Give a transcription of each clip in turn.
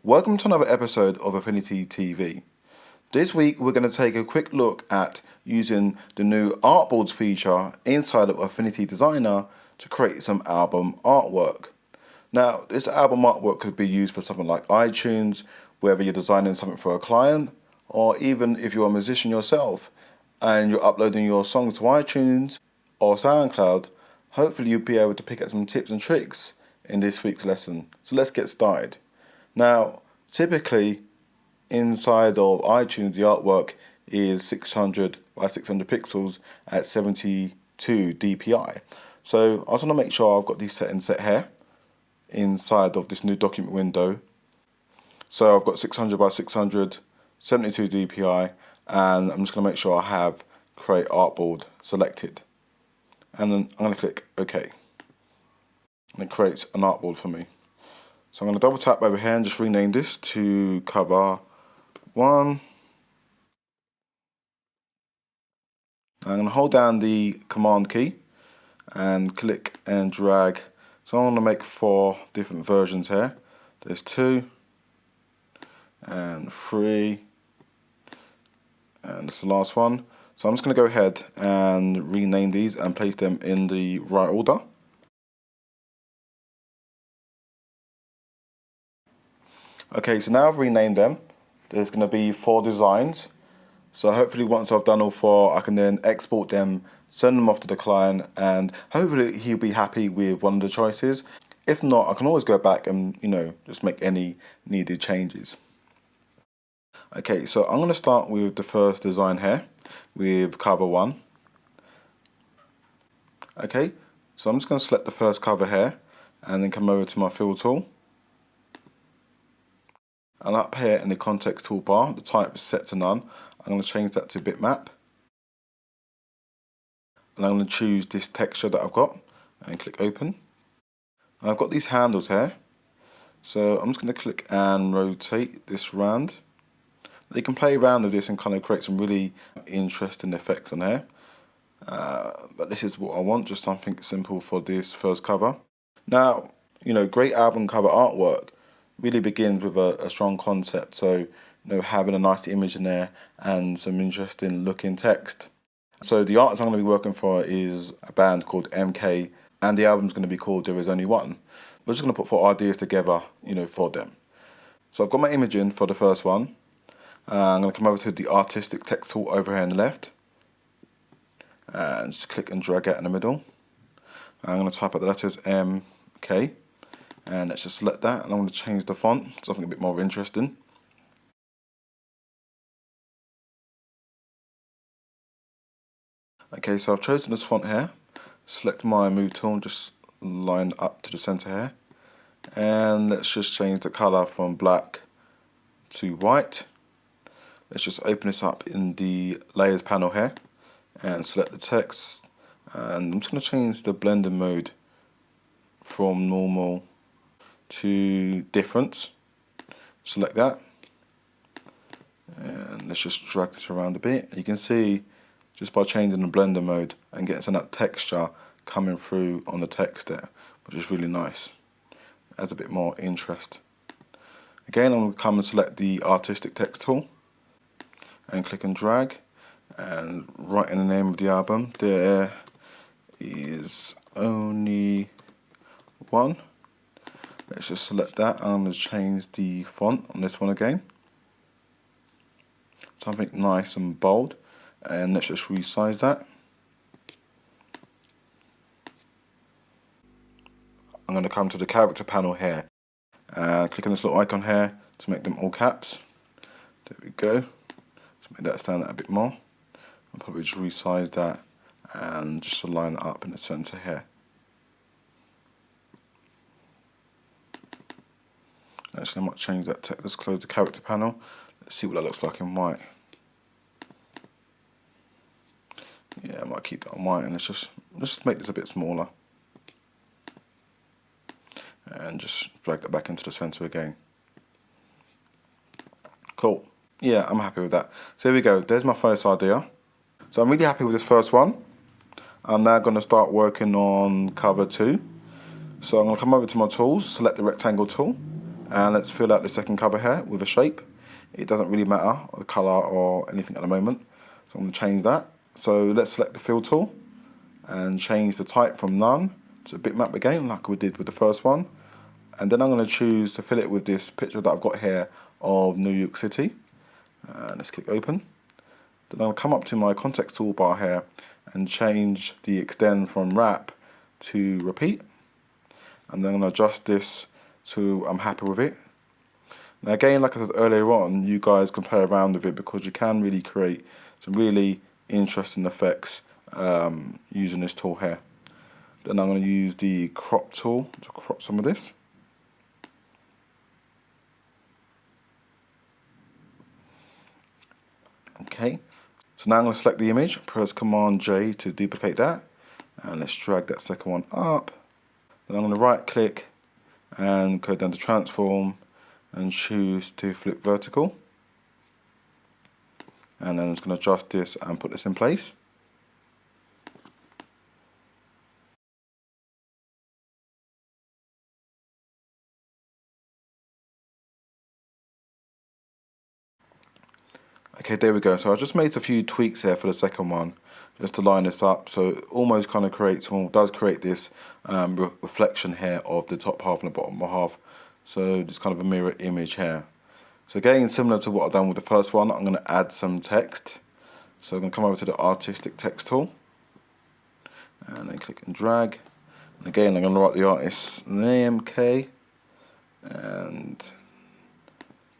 Welcome to another episode of Affinity TV. This week we're going to take a quick look at using the new Artboards feature inside of Affinity Designer to create some album artwork. Now, this album artwork could be used for something like iTunes, whether you're designing something for a client, or even if you're a musician yourself and you're uploading your songs to iTunes or SoundCloud. Hopefully you'll be able to pick up some tips and tricks in this week's lesson. So let's get started. Now, typically inside of iTunes, the artwork is 600 by 600 pixels at 72 dpi. So I just want to make sure I've got these settings set here inside of this new document window. So I've got 600 by 600, 72 dpi, and I'm just going to make sure I have Create Artboard selected. And then I'm going to click OK. And it creates an artboard for me. So I'm going to double tap over here and just rename this to cover 1. I'm going to hold down the command key and click and drag. So I want to make 4 different versions here. There's 2 and 3 and this is the last one. So I'm just going to go ahead and rename these and place them in the right order. Okay, so now I've renamed them. There's going to be 4 designs. So hopefully once I've done all 4, I can then export them, send them off to the client, and hopefully he'll be happy with one of the choices. If not, I can always go back and, just make any needed changes. Okay, so I'm going to start with the first design here with cover 1. Okay, so I'm just going to select the first cover here and then come over to my fill tool. And up here in the context toolbar, the type is set to none. I'm going to change that to bitmap. And I'm going to choose this texture that I've got and click open. And I've got these handles here. So I'm just going to click and rotate this round. You can play around with this and kind of create some really interesting effects on here. But this is what I want, just something simple for this first cover. Now, great album cover artwork really begins with a strong concept. So, having a nice image in there and some interesting looking text. So the artist I'm going to be working for is a band called MK, and the album's going to be called There Is Only One. We're just going to put 4 ideas together, for them. So I've got my image in for the first one. I'm going to come over to the artistic text tool over here on the left and just click and drag it in the middle. I'm going to type out the letters MK. And let's just select that, and I'm going to change the font to something a bit more interesting. Okay, so I've chosen this font here. Select my move tool and just line up to the center here. And let's just change the color from black to white. Let's just open this up in the layers panel here and select the text. And I'm just going to change the blending mode from normal to difference. Select that, and let's just drag this around a bit. You can see just by changing the blender mode and getting some of that texture coming through on the text there, which is really nice. Adds a bit more interest. Again, I'm going to come and select the artistic text tool and click and drag and write in the name of the album, There Is Only One. Let's just select that. I'm going to change the font on this one again. Something nice and bold. And let's just resize that. I'm going to come to the character panel here. Click on this little icon here to make them all caps. There we go. Let's make that stand out a bit more. I'll probably just resize that and just align it up in the center here. Actually, I might change that text. Let's close the character panel. Let's see what that looks like in white. Yeah, I might keep that on white, and let's just make this a bit smaller. And just drag that back into the center again. Cool. Yeah, I'm happy with that. So here we go. There's my first idea. So I'm really happy with this first one. I'm now going to start working on cover 2. So I'm going to come over to my tools, select the rectangle tool, And let's fill out the second cover here with a shape. It doesn't really matter the colour or anything at the moment, so I'm going to change that. So let's select the fill tool and change the type from none to bitmap again, like we did with the first one. And then I'm going to choose to fill it with this picture that I've got here of New York City. Let's click open. Then I'll come up to my context toolbar here and change the extend from wrap to repeat. And then I'm going to adjust this to I'm happy with it. Now again, like I said earlier on, you guys can play around with it because you can really create some really interesting effects using this tool here. Then I'm going to use the crop tool to crop some of this. Okay, so now I'm going to select the image, press Command J to duplicate that, and let's drag that second one up. Then I'm going to right click and go down to transform and choose to flip vertical. And then I'm just going to adjust this and put this in place. Okay, there we go. So I just made a few tweaks here for the second one, just to line this up. So it almost kind of creates, well, does create this reflection here of the top half and the bottom half. So just kind of a mirror image here. So again, similar to what I've done with the first one, I'm going to add some text. So I'm going to come over to the artistic text tool, and then click and drag. And again, I'm going to write the artist's name, K, and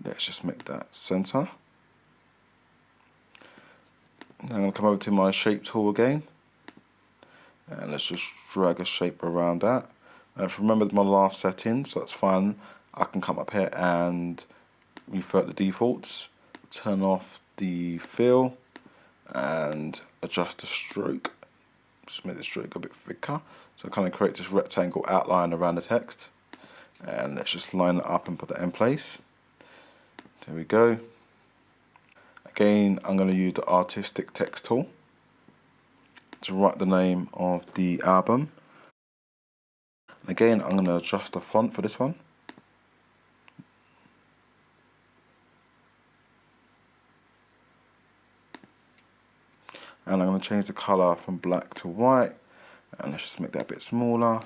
let's just make that center. Now I'm going to come over to my shape tool again, and let's just drag a shape around that. Now if you remember my last setting, so that's fine. I can come up here and revert the defaults, turn off the fill, and adjust the stroke. Just make the stroke a bit thicker, so kind of create this rectangle outline around the text. And let's just line it up and put that in place. There we go. Again, I'm going to use the artistic text tool to write the name of the album. Again, I'm going to adjust the font for this one. And I'm going to change the colour from black to white. And let's just make that a bit smaller.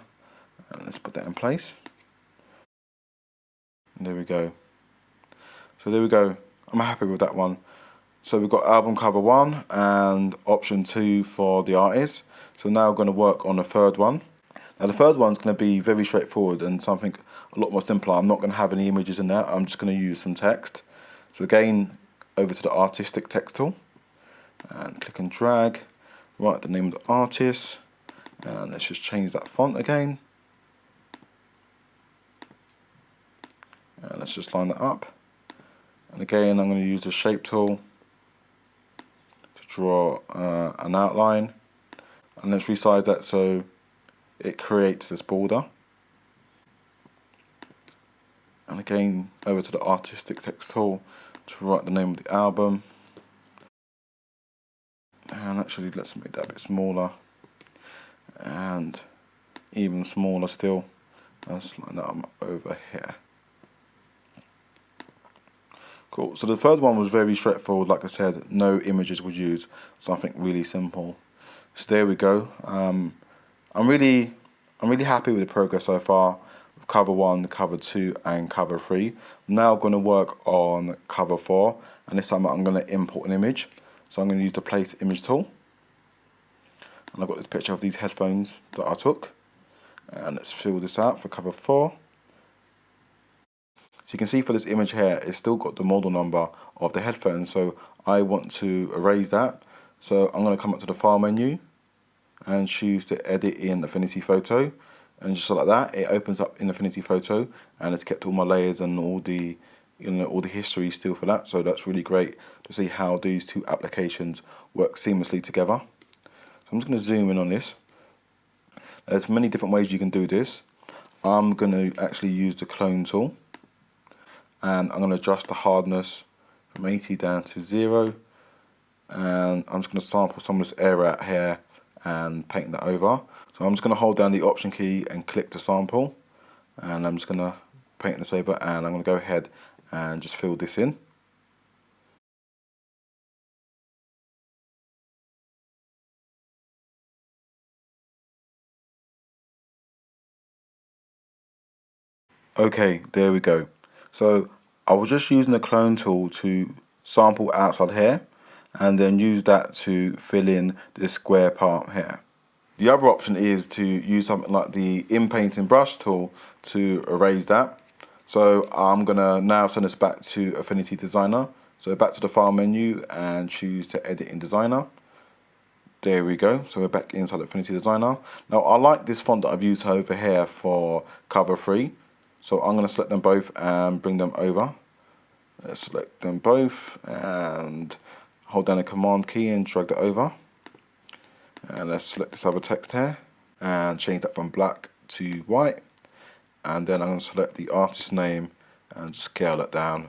And let's put that in place. And there we go. So there we go. I'm happy with that one. So we've got album cover 1 and option 2 for the artist. So now we're going to work on the third one. Now the third one's going to be very straightforward and something a lot more simpler. I'm not going to have any images in there. I'm just going to use some text. So again, over to the artistic text tool and click and drag. Write the name of the artist, and let's just change that font again. And let's just line that up. And again, I'm going to use the shape tool to draw an outline, and let's resize that so it creates this border. And again, over to the artistic text tool to write the name of the album. And actually, let's make that a bit smaller, and even smaller still. Let's line that up over here. Cool, so the third one was very straightforward. Like I said, no images were used, something really simple. So there we go. I'm really happy with the progress so far with cover 1, cover 2 and cover 3. I'm now going to work on cover 4, and this time I'm going to import an image. So I'm going to use the place image tool. And I've got this picture of these headphones that I took. And let's fill this out for cover 4. So you can see for this image here, it's still got the model number of the headphones, so I want to erase that. So I'm going to come up to the file menu and choose to edit in Affinity Photo, and just like that, it opens up in Affinity Photo, and it's kept all my layers and all the all the history still for that. So that's really great to see how these two applications work seamlessly together. So I'm just going to zoom in on this. There's many different ways you can do this. I'm going to actually use the clone tool, and I'm going to adjust the hardness from 80 down to 0, and I'm just going to sample some of this area out here and paint that over. So I'm just going to hold down the option key and click to sample, and I'm just going to painting this over, and I'm going to go ahead and just fill this in. Okay, there we go. So I was just using the clone tool to sample outside here and then use that to fill in this square part here. The other option is to use something like the in-painting brush tool to erase that. So I'm gonna now send this back to Affinity Designer. So back to the file menu and choose to edit in Designer. There we go. So we're back inside Affinity Designer. Now I like this font that I've used over here for cover 3. So I'm going to select them both and bring them over. Let's select them both and hold down the command key and drag that over. And let's select this other text here and change that from black to white. And then I'm going to select the artist name and scale it down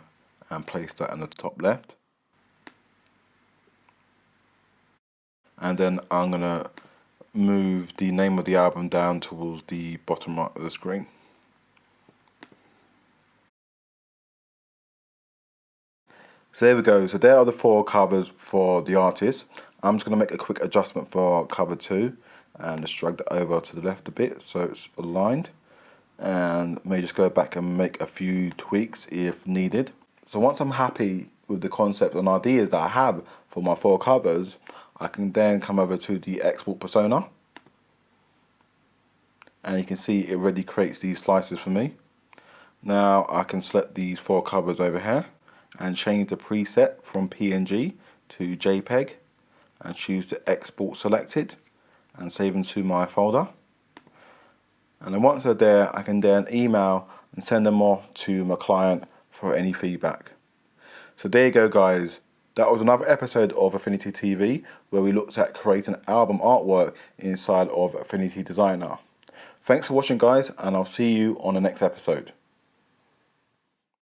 and place that in the top left. And then I'm going to move the name of the album down towards the bottom right of the screen. So there we go. So there are the 4 covers for the artist. I'm just going to make a quick adjustment for cover 2 and just drag that over to the left a bit so it's aligned, and may just go back and make a few tweaks if needed. So once I'm happy with the concept and ideas that I have for my 4 covers, I can then come over to the export persona, and you can see it already creates these slices for me. Now I can select these 4 covers over here and change the preset from PNG to JPEG and choose to export selected and save them to my folder. And then once they're there, I can then email and send them off to my client for any feedback. So there you go, guys. That was another episode of Affinity TV where we looked at creating album artwork inside of Affinity Designer. Thanks for watching, guys, and I'll see you on the next episode.